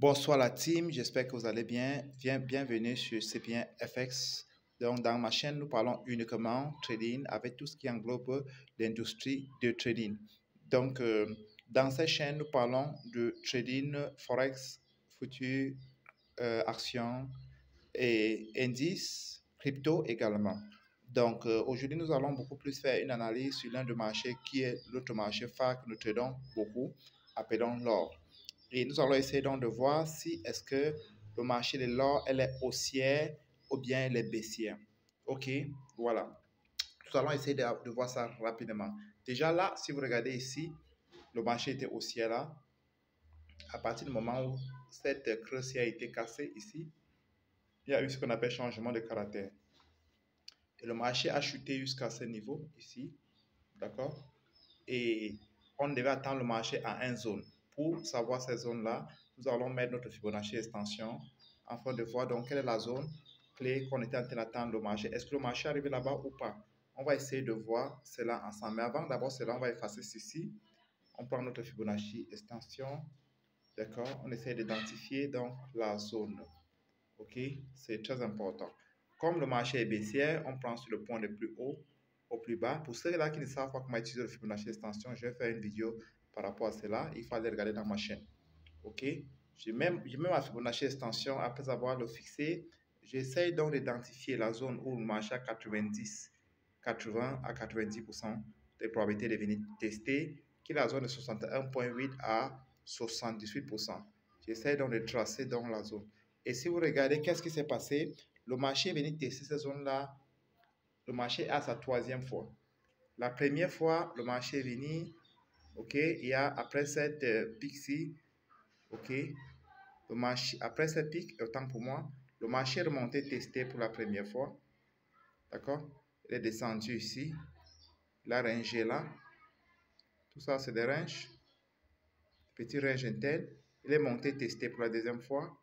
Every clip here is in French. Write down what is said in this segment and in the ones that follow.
Bonsoir la team, j'espère que vous allez bien. Bienvenue sur CPN FX. Donc, dans ma chaîne, nous parlons uniquement trading avec tout ce qui englobe l'industrie de trading. Donc, dans cette chaîne, nous parlons de trading Forex, futurs, actions et indices, crypto également. Donc, aujourd'hui, nous allons beaucoup plus faire une analyse sur l'un des marchés qui est l'autre marché phare que nous tradons beaucoup, appelons l'or. Et nous allons essayer donc de voir si est-ce que le marché de l'or, elle est haussière ou bien elle est baissière. OK, voilà. Nous allons essayer de voir ça rapidement. Déjà là, si vous regardez ici, le marché était haussier là. À partir du moment où cette creuse a été cassée ici, il y a eu ce qu'on appelle changement de caractère. Et le marché a chuté jusqu'à ce niveau ici, d'accord? Et on devait attendre le marché à une zone. Pour savoir cette zone-là, nous allons mettre notre Fibonacci extension afin de voir donc quelle est la zone clé qu'on était en train d'attendre le marché. Est-ce que le marché est arrivé là-bas ou pas? On va essayer de voir cela ensemble. Mais avant d'abord cela, on va effacer ceci. On prend notre Fibonacci extension. D'accord? On essaie d'identifier donc la zone. OK? C'est très important. Comme le marché est baissier, on prend sur le point le plus haut au plus bas. Pour ceux-là qui ne savent pas comment utiliser le Fibonacci extension, je vais faire une vidéo par rapport à cela. Il faut aller regarder dans ma chaîne. OK? Je mets ma Fibonacci extension après avoir le fixé. J'essaye donc d'identifier la zone où le marché a 80 à 90% de probabilité de venir tester, qui est la zone de 61,8 à 78%. J'essaie donc de tracer dans la zone. Et si vous regardez, qu'est-ce qui s'est passé? Le marché est venu tester cette zone-là. Le marché a sa troisième fois. La première fois, le marché est venu, ok, il y a après cette pic-ci, ok, le marché, après cette pic, autant pour moi, le marché est remonté testé pour la première fois, d'accord, il est descendu ici, la range est là, tout ça c'est des ranges, petit range intel, il est monté testé pour la deuxième fois,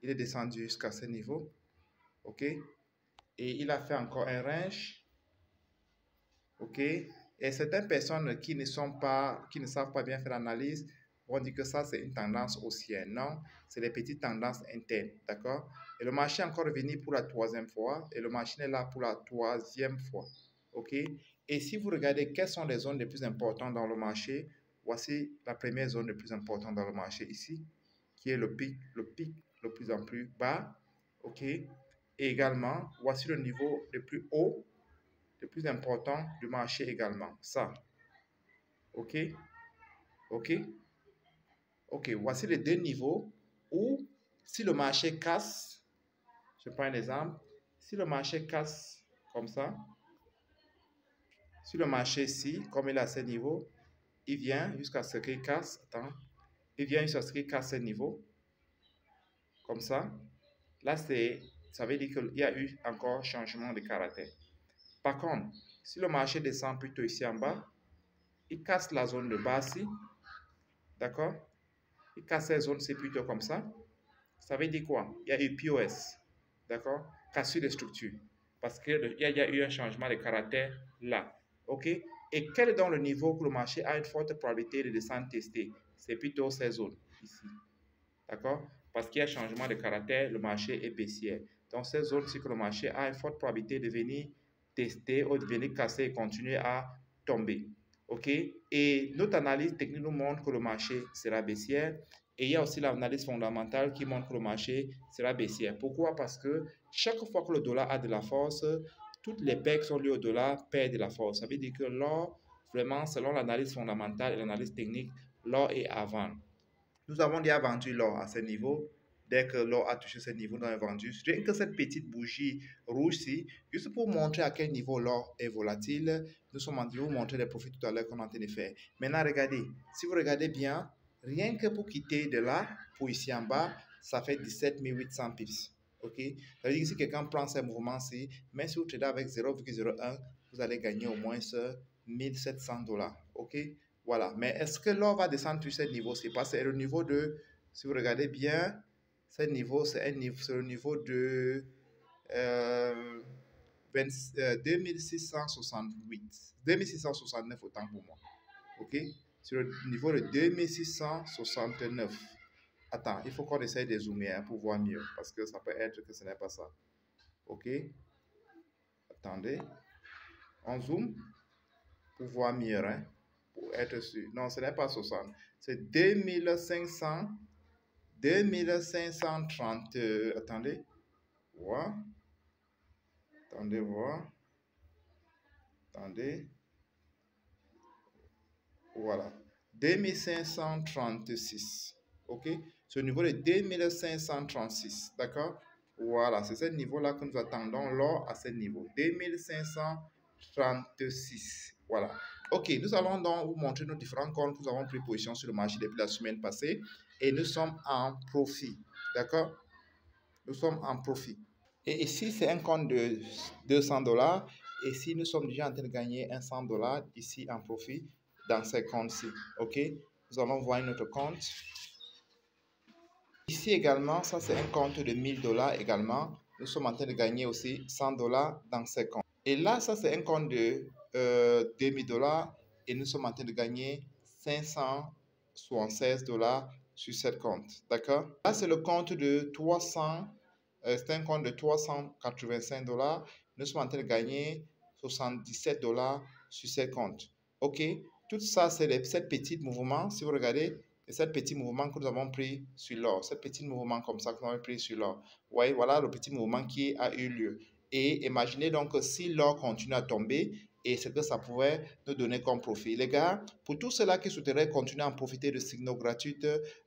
il est descendu jusqu'à ce niveau, ok, et il a fait encore un range, ok, et certaines personnes qui ne savent pas bien faire l'analyse vont dire que ça c'est une tendance haussière. Non, c'est des petites tendances internes, d'accord? Et le marché est encore revenu pour la troisième fois et le marché est là pour la troisième fois, ok? Et si vous regardez quelles sont les zones les plus importantes dans le marché, voici la première zone la plus importante dans le marché ici, qui est le pic le plus en plus bas, ok? Et également, voici le niveau le plus haut, le plus important du marché également. Ça. OK? OK? OK. Voici les deux niveaux où, si le marché casse, je prends un exemple, si le marché casse comme ça, si le marché ici, comme il est à ce niveau, il vient jusqu'à ce qu'il casse, attends, il vient jusqu'à ce qu'il casse ce niveau, comme ça. Là, ça veut dire qu'il y a eu encore changement de caractère. Par contre, si le marché descend plutôt ici en bas, il casse la zone de bas ici, d'accord? Il casse cette zone, c'est plutôt comme ça. Ça veut dire quoi? Il y a eu POS, d'accord? Cassure de structure. Parce qu'il y a eu un changement de caractère là. OK? Et quel est donc le niveau que le marché a une forte probabilité de descendre tester? C'est plutôt ces zones ici. D'accord? Parce qu'il y a un changement de caractère, le marché est baissier. Donc, ces zones-ci que le marché a une forte probabilité de venir tester ou de venir casser et continuer à tomber. OK? Et notre analyse technique nous montre que le marché sera baissier. Et il y a aussi l'analyse fondamentale qui montre que le marché sera baissier. Pourquoi? Parce que chaque fois que le dollar a de la force, toutes les paires qui sont liées au dollar perdent de la force. Ça veut dire que l'or, vraiment, selon l'analyse fondamentale et l'analyse technique, l'or est à vendre. Nous avons déjà vendu l'or à ce niveau. Dès que l'or a touché ce niveau, nous avons vendu. Rien que cette petite bougie rouge-ci, juste pour montrer à quel niveau l'or est volatile, nous sommes en train de vous montrer les profits tout à l'heure qu'on est en train de faire. Maintenant, regardez. Si vous regardez bien, rien que pour quitter de là, pour ici en bas, ça fait 17 800 pips. OK? Ça veut dire que si quelqu'un prend ces mouvements-ci, même si vous tradez avec 0,01, vous allez gagner au moins 1700 $. OK? Voilà. Mais est-ce que l'or va descendre sur ce niveau? C'est pas, c'est le niveau de, si vous regardez bien, ce niveau, c'est le niveau de 2668, 2669 autant pour moi. OK? Sur le niveau de 2669. Attends, il faut qu'on essaye de zoomer hein, pour voir mieux. Parce que ça peut être que ce n'est pas ça. OK? Attendez. On zoome pour voir mieux. Hein, pour être sûr. Non, ce n'est pas 60. C'est 2500. 2530. Attendez. Voir. Attendez, voir. Attendez. Voilà. 2536. OK? C'est au niveau de 2536. D'accord? Voilà, c'est ce niveau-là que nous attendons l'or à ce niveau. 2536. Voilà. OK, nous allons donc vous montrer nos différents comptes que nous avons pris position sur le marché depuis la semaine passée. Et nous sommes en profit. D'accord? Nous sommes en profit. Et ici, c'est un compte de 200 $. Et si nous sommes déjà en train de gagner un 100 $ ici en profit dans ces comptes-ci. OK? Nous allons voir notre compte. Ici également, ça c'est un compte de 1000 $ également. Nous sommes en train de gagner aussi 100 $ dans ces comptes. Et là, ça c'est un compte de 2000 $ et nous sommes en train de gagner 576 $ sur cette compte. D'accord? Là, c'est le compte de 300. C'est un compte de 385 $. Nous sommes en train de gagner 77 $ sur ces comptes. OK? Tout ça, c'est les 7 petits mouvements. Si vous regardez, les 7 petits mouvements que nous avons pris sur l'or. 7 petits mouvements comme ça que nous avons pris sur l'or. Vous voyez, voilà le petit mouvement qui a eu lieu. Et imaginez donc que si l'or continue à tomber, et ce que ça pourrait nous donner comme profit. Les gars, pour tous ceux-là qui souhaiteraient continuer à en profiter de signaux gratuits,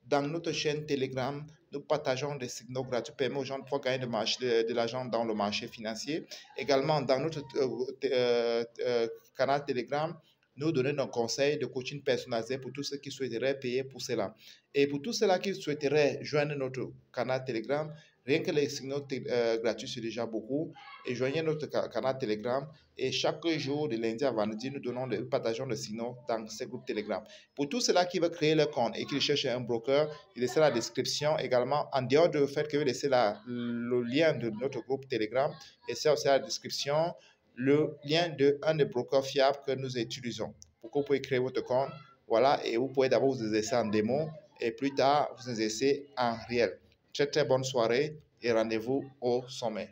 dans notre chaîne Telegram, nous partageons des signaux gratuits, permettent aux gens de pouvoir gagner de l'argent dans le marché financier. Également, dans notre canal Telegram, nous donnons nos conseils de coaching personnalisé pour tous ceux qui souhaiteraient payer pour cela. Et pour tous ceux-là qui souhaiteraient joindre notre canal Telegram, rien que les signaux gratuits, c'est déjà beaucoup. Et joignez notre canal Telegram. Et chaque jour, de lundi à vendredi, nous partageons des signaux dans ce groupe Telegram. Pour tous ceux-là qui veulent créer leur compte et qui cherchent un broker, laissez la description également. En dehors du fait que vous laissez le lien de notre groupe Telegram, laissez aussi la description le lien de un des brokers fiables que nous utilisons. Pour que vous puissiez créer votre compte. Voilà, et vous pouvez d'abord vous exercer en démo et plus tard vous exercer en réel. Très très bonne soirée et rendez-vous au sommet.